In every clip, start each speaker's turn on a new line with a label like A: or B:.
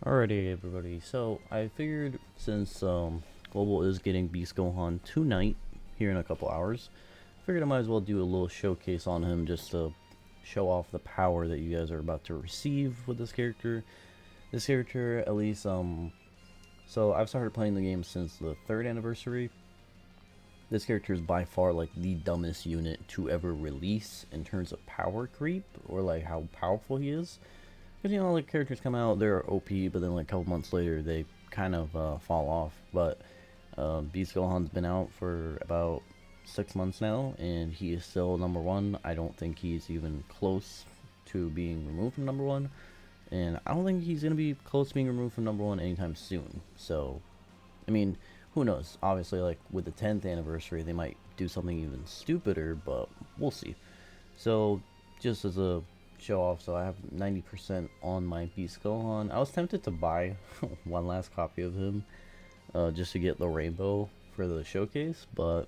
A: Alrighty, everybody. So I figured since Global is getting Beast Gohan tonight, here in a couple hours, figured I might as well do a little showcase on him just to show off the power that you guys are about to receive with this character. This character, at least, so I've started playing the game since the 3rd anniversary. This character is by far like the dumbest unit to ever release in terms of power creep or like how powerful he is. Because, you know, like characters come out, they're OP, but then like a couple months later, they kind of fall off. But Beast Gohan's been out for about 6 months now, and he is still number one. I don't think he's even close to being removed from number one. And I don't think he's going to be close to being removed from number one anytime soon. So, I mean, who knows? Obviously, like with the 10th anniversary, they might do something even stupider, but we'll see. So, just as a show off, so I have 90% on my Beast Gohan. I was tempted to buy one last copy of him just to get the rainbow for the showcase, but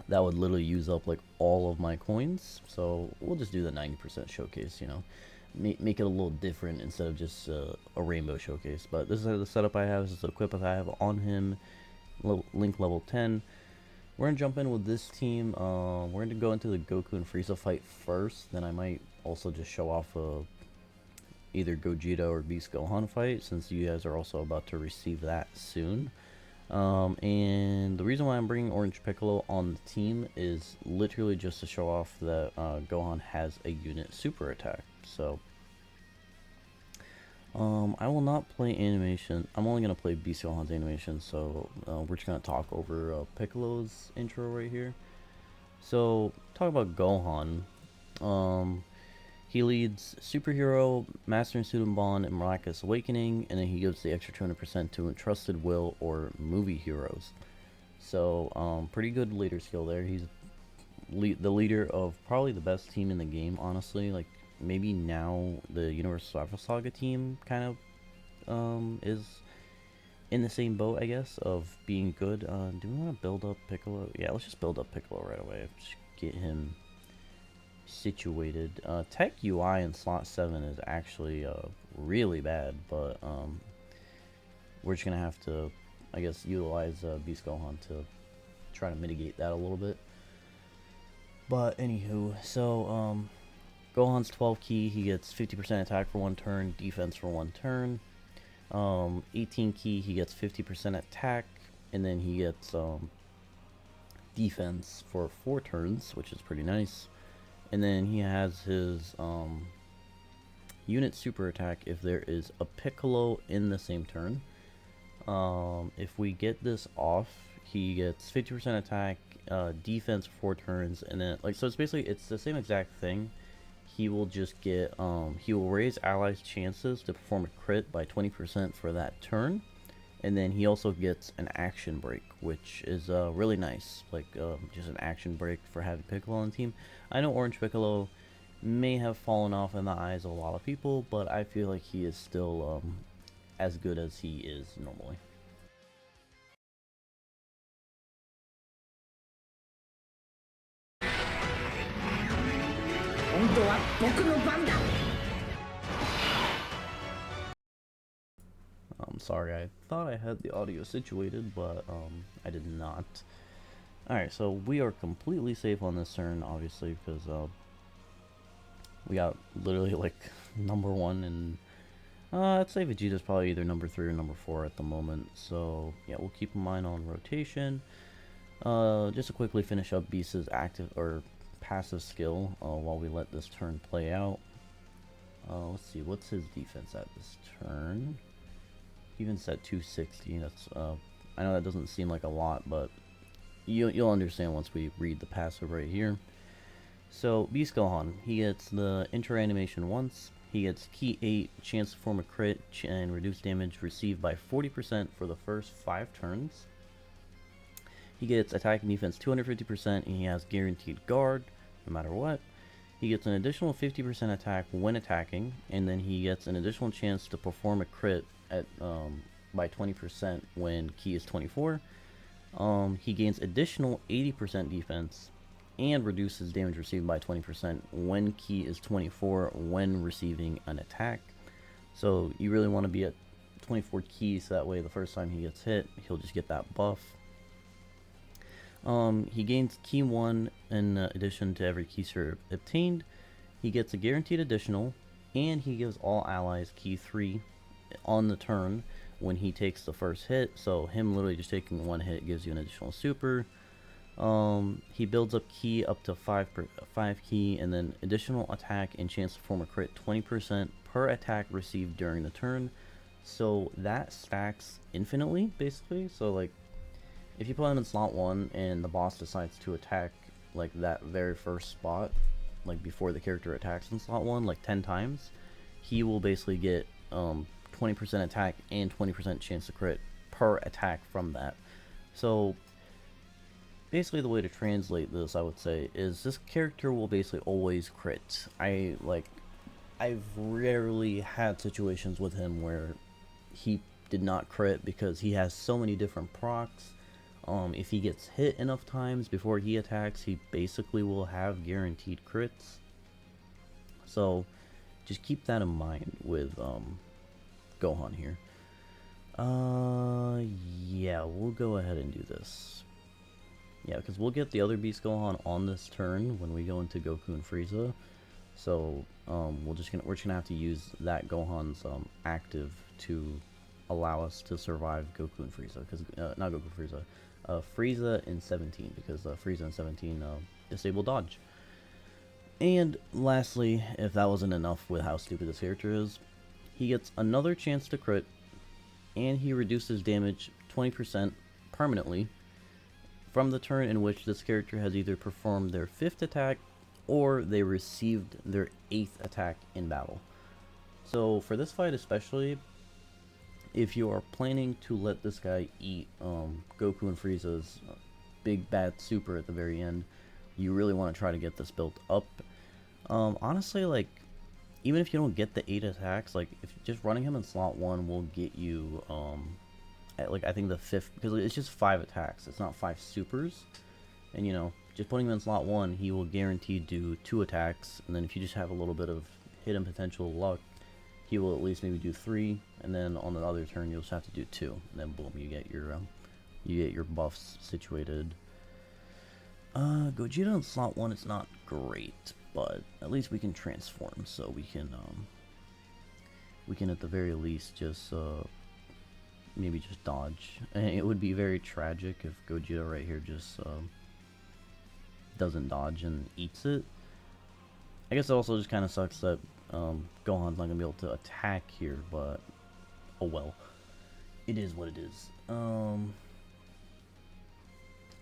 A: that would literally use up like all of my coins. So we'll just do the 90% showcase, you know, make it a little different instead of just a rainbow showcase. But this is the setup I have. This is the equip I have on him. Link level 10. We're gonna jump in with this team. We're gonna go into the Goku and Frieza fight first. Then I might also just show off either Gogeta or Beast Gohan fight, since you guys are also about to receive that soon. And the reason why I'm bringing Orange Piccolo on the team is literally just to show off that Gohan has a unit super attack. So I will not play animation. I'm only going to play Beast Gohan's animation, so we're just going to talk over Piccolo's intro right here. So, talk about Gohan. He leads Superhero, Master and Student Bond, and Miraculous Awakening, and then he gives the extra 200% to Entrusted Will or Movie Heroes. So, pretty good leader skill there. He's the leader of probably the best team in the game, honestly. Like, maybe now the Universal Saga team kind of is in the same boat, I guess, of being good. Do we want to build up Piccolo? Yeah, let's just build up Piccolo right away. Just get him situated. Tech UI in slot 7 is actually really bad, but we're just going to have to, I guess, utilize Beast Gohan to try to mitigate that a little bit. But anywho, so Gohan's 12 key, he gets 50% attack for 1 turn, defense for 1 turn. 18 key, he gets 50% attack, and then he gets defense for 4 turns, which is pretty nice. And then he has his unit super attack if there is a Piccolo in the same turn. If we get this off, he gets 50% attack, defense for 4 turns, and then like, so it's basically it's the same exact thing. He will just get he will raise allies' chances to perform a crit by 20% for that turn, and then he also gets an action break, which is really nice, like just an action break for having Piccolo on the team. I know Orange Piccolo may have fallen off in the eyes of a lot of people, but I feel like he is still as good as he is normally.
B: 本当は僕の番だ。
A: I'm sorry, I thought I had the audio situated, but I did not. Alright, so we are completely safe on this turn, obviously, because we got literally like number 1, and I'd say Vegeta's probably either number 3 or number 4 at the moment. So yeah, we'll keep in mind on rotation. Just to quickly finish up Beast's active or passive skill while we let this turn play out. Let's see, what's his defense at this turn? Defense at 260. That's I know that doesn't seem like a lot, but you'll understand once we read the passive right here. So Beast Gohan, he gets the intro animation once. He gets key 8, chance to form a crit and reduce damage received by 40% for the first 5 turns. He gets attack and defense 250%, and he has guaranteed guard no matter what. He gets an additional 50% attack when attacking, and then he gets an additional chance to perform a crit at by 20% when key is 24. He gains additional 80% defense and reduces damage received by 20% when key is 24 when receiving an attack. So you really want to be at 24 keys, so that way the first time he gets hit, he'll just get that buff. He gains key 1 in addition to every key sir obtained. He gets a guaranteed additional, and he gives all allies key 3 on the turn when he takes the first hit. So him literally just taking one hit gives you an additional super. He builds up key up to 5 key, and then additional attack and chance to form a crit 20% per attack received during the turn. So that stacks infinitely, basically. So like, if you put him in slot 1 and the boss decides to attack like that very first spot, like before the character attacks in slot 1, like 10 times, he will basically get 20% attack and 20% chance to crit per attack from that. So basically the way to translate this, I would say, is this character will basically always crit. I've rarely had situations with him where he did not crit because he has so many different procs. If he gets hit enough times before he attacks, he basically will have guaranteed crits. So just keep that in mind with Gohan here. Yeah, we'll go ahead and do this. Yeah, because we'll get the other Beast Gohan on this turn when we go into Goku and Frieza. So we're just gonna have to use that Gohan's active to allow us to survive Goku and Frieza, because not Goku, Frieza, Frieza in 17, because Frieza in 17 disable dodge. And lastly, if that wasn't enough with how stupid this character is, he gets another chance to crit, and he reduces damage 20% permanently from the turn in which this character has either performed their 5th attack or they received their 8th attack in battle. So for this fight especially, if you are planning to let this guy eat Goku and Frieza's big bad super at the very end, you really want to try to get this built up. Honestly, like, even if you don't get the 8 attacks, like, if just running him in slot 1 will get you I think the 5th, because it's just 5 attacks, it's not 5 supers. And you know, just putting him in slot 1, he will guaranteed do 2 attacks, and then if you just have a little bit of hidden potential luck, he will at least maybe do 3, and then on the other turn you'll just have to do 2, and then boom, you get your buffs situated. Gogeta in slot 1 is not great, but at least we can transform, so we can at the very least just maybe just dodge. And it would be very tragic if Gogeta right here just doesn't dodge and eats it. I guess it also just kind of sucks that Gohan's not gonna be able to attack here, but oh well, it is what it is. I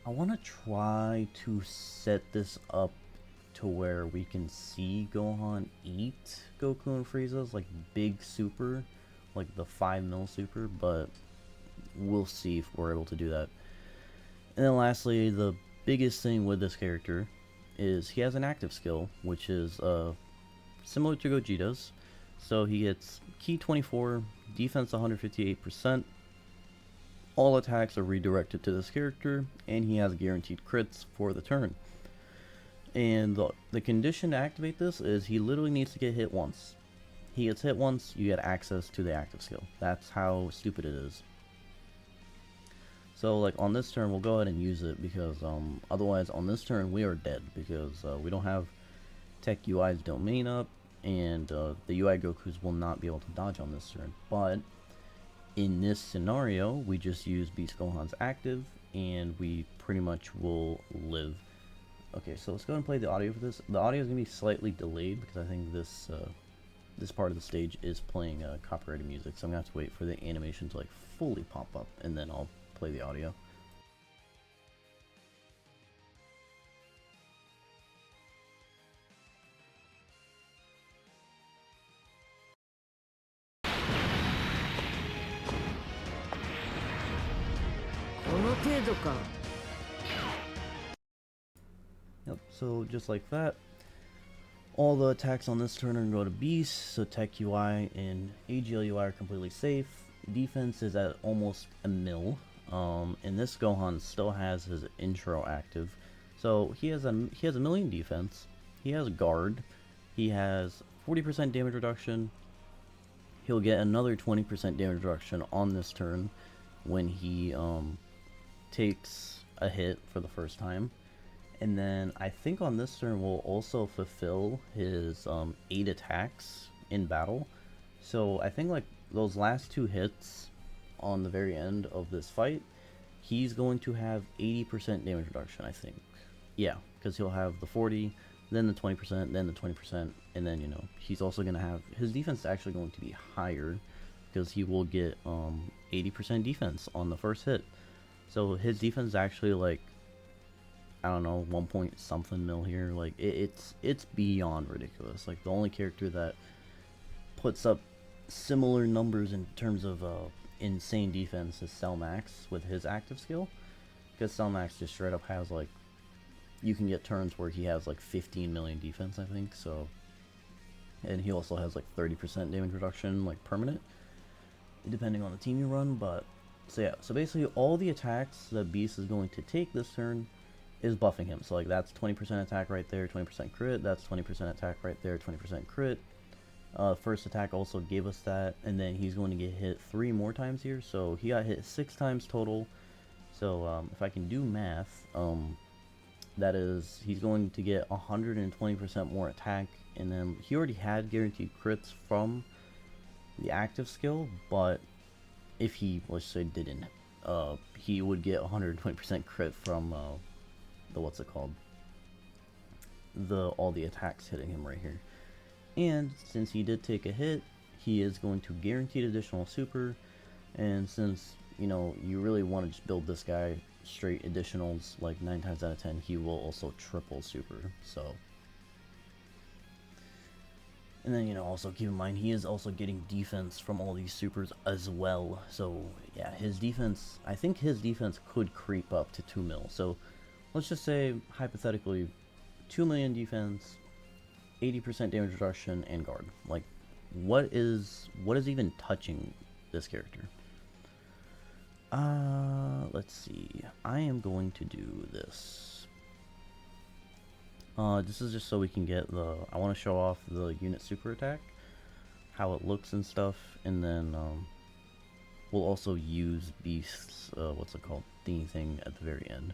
A: want to try to set this up to where we can see Gohan eat Goku and Frieza's like big super, like the 5 mil super, but we'll see if we're able to do that. And then lastly, the biggest thing with this character is he has an active skill, which is similar to Gogeta's. So he gets Ki 24, defense 158%, all attacks are redirected to this character, and he has guaranteed crits for the turn. And the condition to activate this is he literally needs to get hit once. He gets hit once, you get access to the active skill. That's how stupid it is. So like on this turn, we'll go ahead and use it, because otherwise on this turn we are dead, because we don't have Tech UI's domain up, and the UI Gokus will not be able to dodge on this turn. But in this scenario, we just use Beast Gohan's active, and we pretty much will live. Okay, so let's go ahead and play the audio for this. The audio is going to be slightly delayed, because I think this this part of the stage is playing copyrighted music, so I'm going to have to wait for the animation to like fully pop up, and then I'll play the audio. Yep, so just like that, all the attacks on this turn are going to go to Beast, so Tech UI and AGL UI are completely safe. Defense is at almost a mil, and this Gohan still has his intro active, so he has a million defense, he has guard, he has 40% damage reduction, he'll get another 20% damage reduction on this turn when he takes a hit for the first time. And then I think on this turn we'll also fulfill his 8 attacks in battle. So I think like those last 2 hits on the very end of this fight, he's going to have 80% damage reduction, I think. Yeah, because he'll have the 40, then the 20%, then the 20%, and then, you know, he's also going to have, his defense is actually going to be higher because he will get 80% defense on the first hit. So his defense is actually like, I don't know, 1 point something mil here. Like it's beyond ridiculous. Like the only character that puts up similar numbers in terms of insane defense is Max with his active skill, because Max just straight up has like, you can get turns where he has like 15 million defense, I think. So, and he also has like 30% damage reduction, like permanent, depending on the team you run. But so yeah, so basically all the attacks that Beast is going to take this turn is buffing him. So like that's 20% attack right there, 20% crit, that's 20% attack right there, 20% crit. First attack also gave us that, and then he's going to get hit 3 more times here, so he got hit 6 times total. So if I can do math, that is, he's going to get 120% more attack, and then he already had guaranteed crits from the active skill, but if he, let's say, didn't, he would get 120% crit from the, what's it called, all the attacks hitting him right here. And since he did take a hit, he is going to guaranteed additional super, and since, you know, you really want to just build this guy straight additionals, like 9 times out of 10, he will also triple super. So, and then, you know, also keep in mind, he is also getting defense from all these supers as well. So, yeah, his defense, I think his defense could creep up to 2 mil. So, let's just say, hypothetically, 2 million defense, 80% damage reduction, and guard. Like, what is even touching this character? Let's see. I am going to do this. This is just so we can get the, I want to show off the unit super attack, how it looks and stuff, and then we'll also use Beast's what's it called, thingy thing at the very end.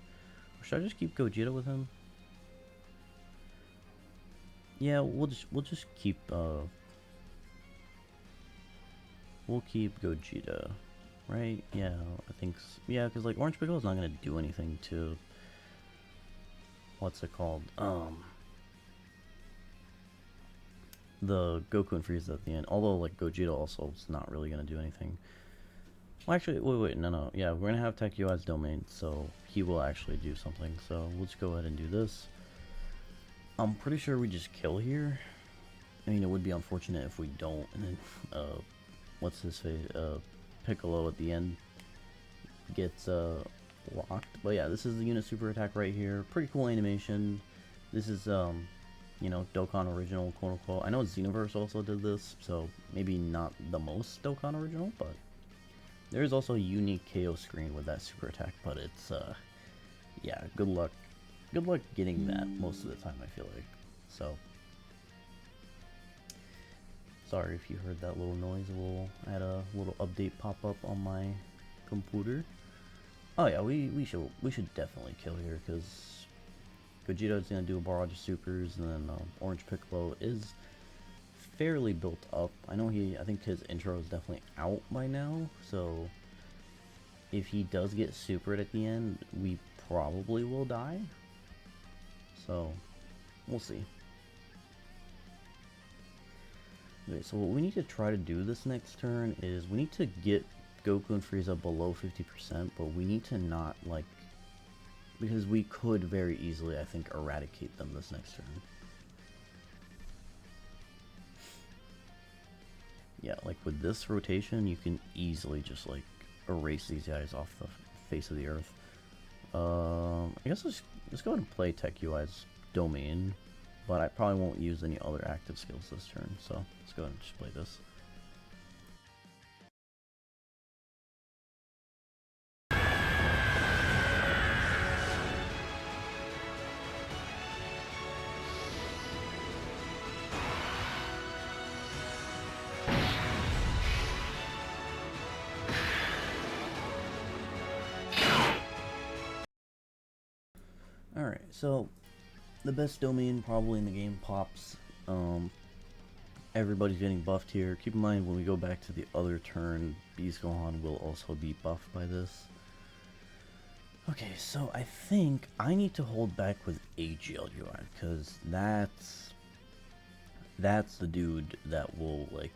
A: Or should I just keep Gogeta with him? Yeah, we'll just keep we'll keep Gogeta, right? Yeah, I think yeah, because like Orange Piccolo is not gonna do anything to, what's it called, the Goku and Frieza at the end. Although like Gogeta also is not really gonna do anything. Well, actually, wait, no, yeah, we're gonna have Tech UI's domain, so he will actually do something. So we'll just go ahead and do this. I'm pretty sure we just kill here. I mean, it would be unfortunate if we don't, and then, what's his face, Piccolo at the end gets, locked. But yeah, this is the unit super attack right here. Pretty cool animation. This is, you know, Dokkan original, quote unquote. I know Xenoverse also did this, so maybe not the most Dokkan original, but there is also a unique KO screen with that super attack, but it's, yeah, good luck. Good luck getting that most of the time, I feel like. So, sorry if you heard that little noise. I had a little update pop up on my computer. Oh yeah, we should definitely kill here, because Gogeta is gonna do a barrage of supers, and then Orange Piccolo is fairly built up. I know I think his intro is definitely out by now, so if he does get supered at the end, we probably will die. So, we'll see. Okay, so what we need to try to do this next turn is we need to get Goku and Frieza below 50%, but we need to not, like, because we could very easily, I think, eradicate them this next turn. Yeah, like with this rotation, you can easily just, like, erase these guys off the face of the earth. I guess let's go ahead and play Tech UI's domain, but I probably won't use any other active skills this turn, so let's go ahead and just play this. Alright, so the best domain probably in the game pops. Everybody's getting buffed here. Keep in mind when we go back to the other turn, Beast Gohan will also be buffed by this. Okay, so I think I need to hold back with AGLUI because that's the dude that will like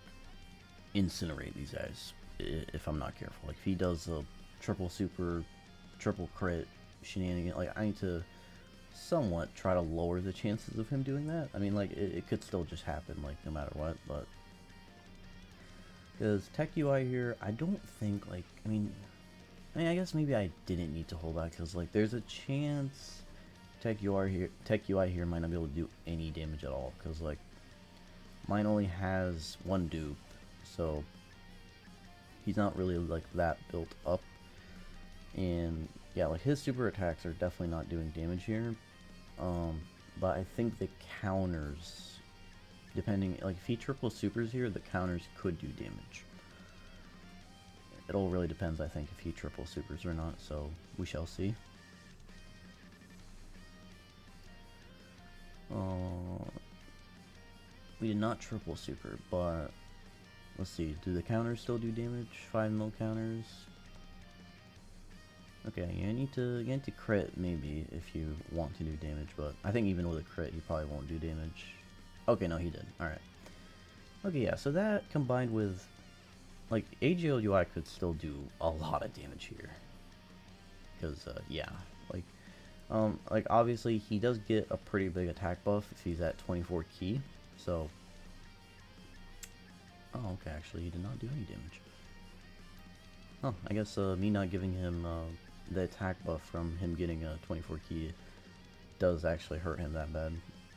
A: incinerate these guys if I'm not careful. Like if he does a triple super, triple crit shenanigan, like I need to somewhat try to lower the chances of him doing that. I mean, like it could still just happen, like no matter what. But because Tech UI here, I don't think like I guess maybe I didn't need to hold back because like there's a chance Tech UI here might not be able to do any damage at all because like mine only has one dupe, so he's not really like that built up. And yeah, like his super attacks are definitely not doing damage here. But I think the counters, depending, like if he triple supers here, the counters could do damage. It all really depends, I think, if he triple supers or not, so we shall see. We did not triple super, but let's see, do the counters still do damage? 5 mil counters? Okay, you need to crit maybe if you want to do damage, but I think even with a crit he probably won't do damage. Okay, no, he did. Alright. Okay, yeah, so that combined with like AGLUI could still do a lot of damage here. Because yeah, like obviously he does get a pretty big attack buff if he's at 24 key. So oh, okay, actually he did not do any damage. Oh, I guess me not giving him the attack buff from him getting a 24 key does actually hurt him that bad.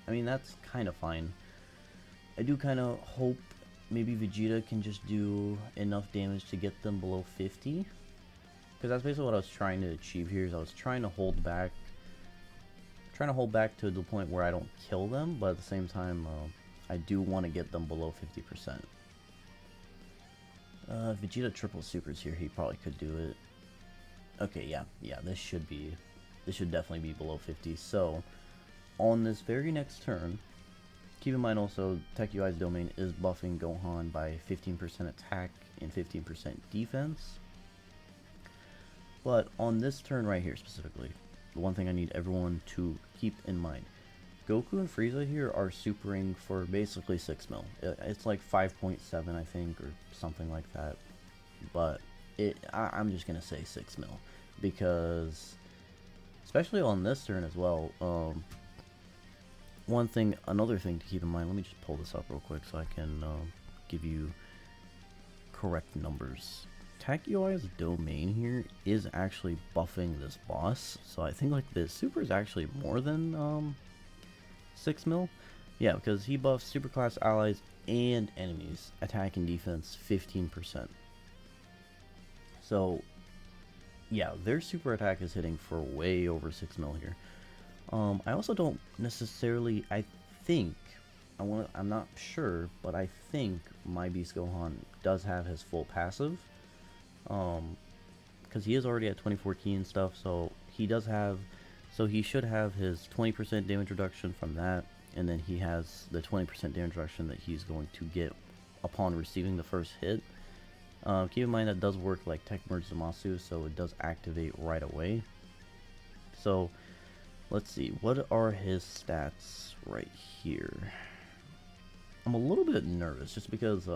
A: I mean, that's kind of fine. I do kind of hope maybe Vegeta can just do enough damage to get them below 50. Because that's basically what I was trying to achieve here, is I was trying to hold back to the point where I don't kill them, but at the same time, I do want to get them below 50%. Vegeta triple supers here, he probably could do it. Okay, yeah, this should definitely be below 50. So, on this very next turn, keep in mind also, Tech UI's domain is buffing Gohan by 15% attack and 15% defense. But on this turn right here specifically, the one thing I need everyone to keep in mind, Goku and Frieza here are supering for basically 6 mil. It's like 5.7 I think, or something like that. But I'm just gonna say 6 mil. Because, especially on this turn as well, another thing to keep in mind, let me just pull this up real quick so I can give you correct numbers. Tech UI's domain here is actually buffing this boss, so I think like the super is actually more than 6 mil. Yeah, because he buffs superclass allies and enemies, attack and defense 15%. So yeah, their super attack is hitting for way over 6 mil here. I also don't necessarily, I'm not sure, but I think my Beast Gohan does have his full passive. Because he is already at 24 key and stuff, so he should have his 20% damage reduction from that, and then he has the 20% damage reduction that he's going to get upon receiving the first hit. Keep in mind that does work like Tech Merge Zamasu, so it does activate right away. So, let's see, what are his stats right here? I'm a little bit nervous, just because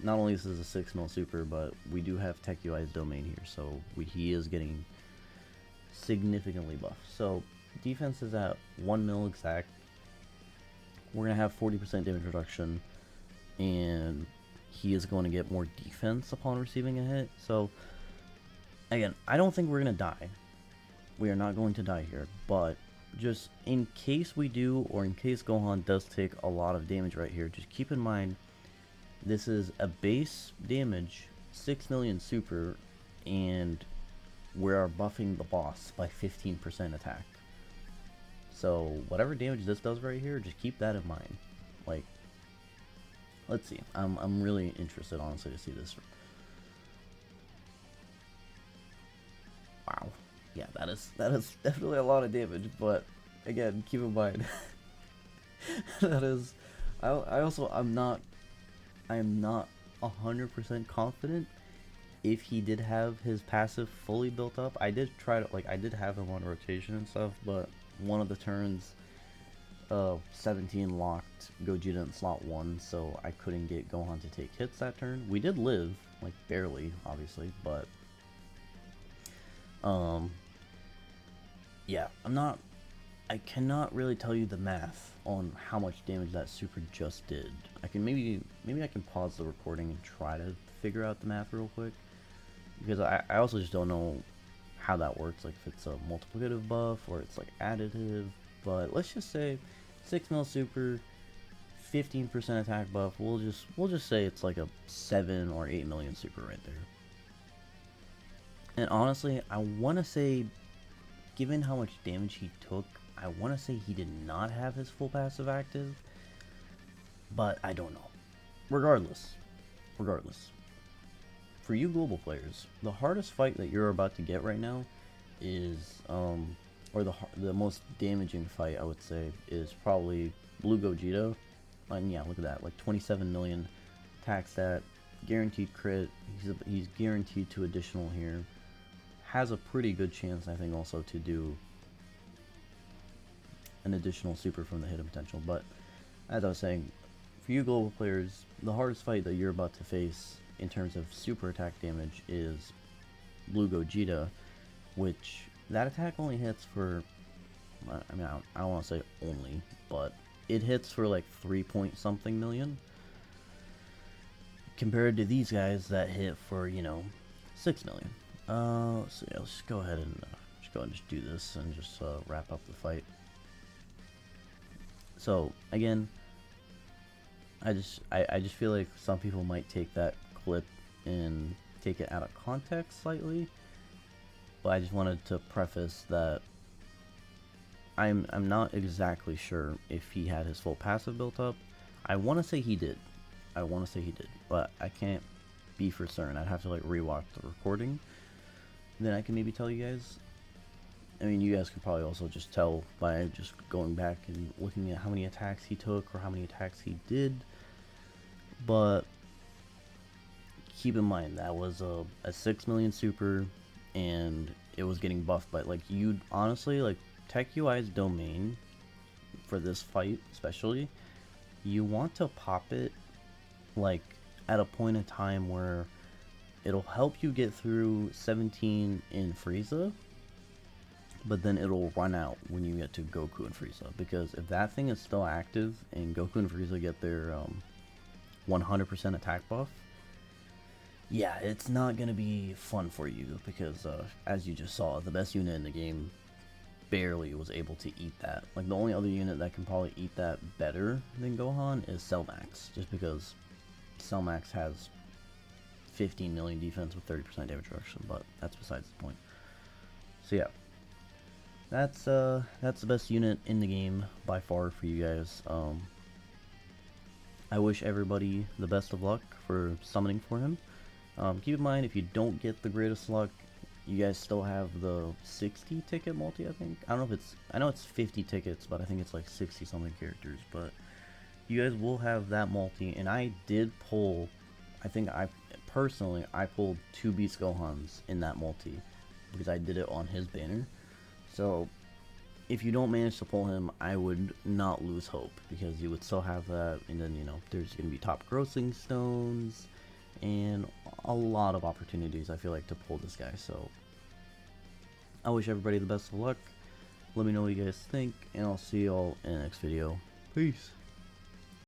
A: not only this is a 6 mil super, but we do have Tech UI's domain here, so he is getting significantly buffed. So, defense is at 1 mil exact. We're going to have 40% damage reduction, and he is going to get more defense upon receiving a hit. So, again, I don't think we're going to die. We are not going to die here, but just in case we do, or in case Gohan does take a lot of damage right here, just keep in mind, this is a base damage, 6 million super, and we are buffing the boss by 15% attack. So, whatever damage this does right here, just keep that in mind. Like, let's see. I'm really interested, honestly, to see this. Wow. Yeah, that is definitely a lot of damage, but again, keep in mind that is, I am not 100% confident if he did have his passive fully built up. I did try to, like, I did have him on rotation and stuff, but one of the turns, 17 locked Gogeta in slot 1, so I couldn't get Gohan to take hits that turn. We did live, like, barely, obviously, but, yeah, I cannot really tell you the math on how much damage that super just did. I can maybe I can pause the recording and try to figure out the math real quick, because I also just don't know how that works, like if it's a multiplicative buff or it's like additive. But let's just say 6 mil super, 15% attack buff. We'll just say it's like a 7 or 8 million super right there. And honestly, I want to say, given how much damage he took, I want to say he did not have his full passive active, but I don't know. Regardless, for you global players, the hardest fight that you're about to get right now is, or the most damaging fight, I would say, is probably Blue Gogeta. And yeah, look at that, like 27 million attack stat, guaranteed crit. He's guaranteed to additional here. Has a pretty good chance, I think, also to do an additional super from the hidden potential. But as I was saying, for you global players, the hardest fight that you're about to face in terms of super attack damage is Blue Gogeta, which that attack only hits for, I mean, I don't want to say only, but it hits for like 3 point something million, compared to these guys that hit for, you know, 6 million. So yeah, let's just go ahead and just do this and just wrap up the fight. So again, I just feel like some people might take that clip and take it out of context slightly, but I just wanted to preface that I'm not exactly sure if he had his full passive built up. I want to say he did. But I can't be for certain. I'd have to like rewatch the recording. Then I can maybe tell you guys. I mean, you guys could probably also just tell by just going back and looking at how many attacks he took or how many attacks he did. But keep in mind, that was a 6 million super, and it was getting buffed by, like, you'd honestly, like, Tech UI's domain for this fight especially, you want to pop it like at a point in time where it'll help you get through 17 in Frieza, but then it'll run out when you get to Goku and Frieza, because if that thing is still active and Goku and Frieza get their 100% attack buff, yeah, it's not gonna be fun for you, because as you just saw, the best unit in the game barely was able to eat that. Like, the only other unit that can probably eat that better than Gohan is Cellmax, just because Cellmax has 15 million defense with 30% damage reduction, but that's besides the point. So yeah, that's the best unit in the game by far for you guys. I wish everybody the best of luck for summoning for him. Keep in mind, if you don't get the greatest luck, you guys still have the 60 ticket multi, I think. I don't know if it's, I know it's 50 tickets, but I think it's like 60 something characters. But you guys will have that multi, and I did pull, I think I pulled 2 Beast Gohans in that multi, because I did it on his banner. So if you don't manage to pull him, I would not lose hope, because you would still have that, and then, you know, there's going to be top grossing stones, and a lot of opportunities, I feel like, to pull this guy. So I wish everybody the best of luck. Let me know what you guys think, and I'll see y'all in the next video. Peace.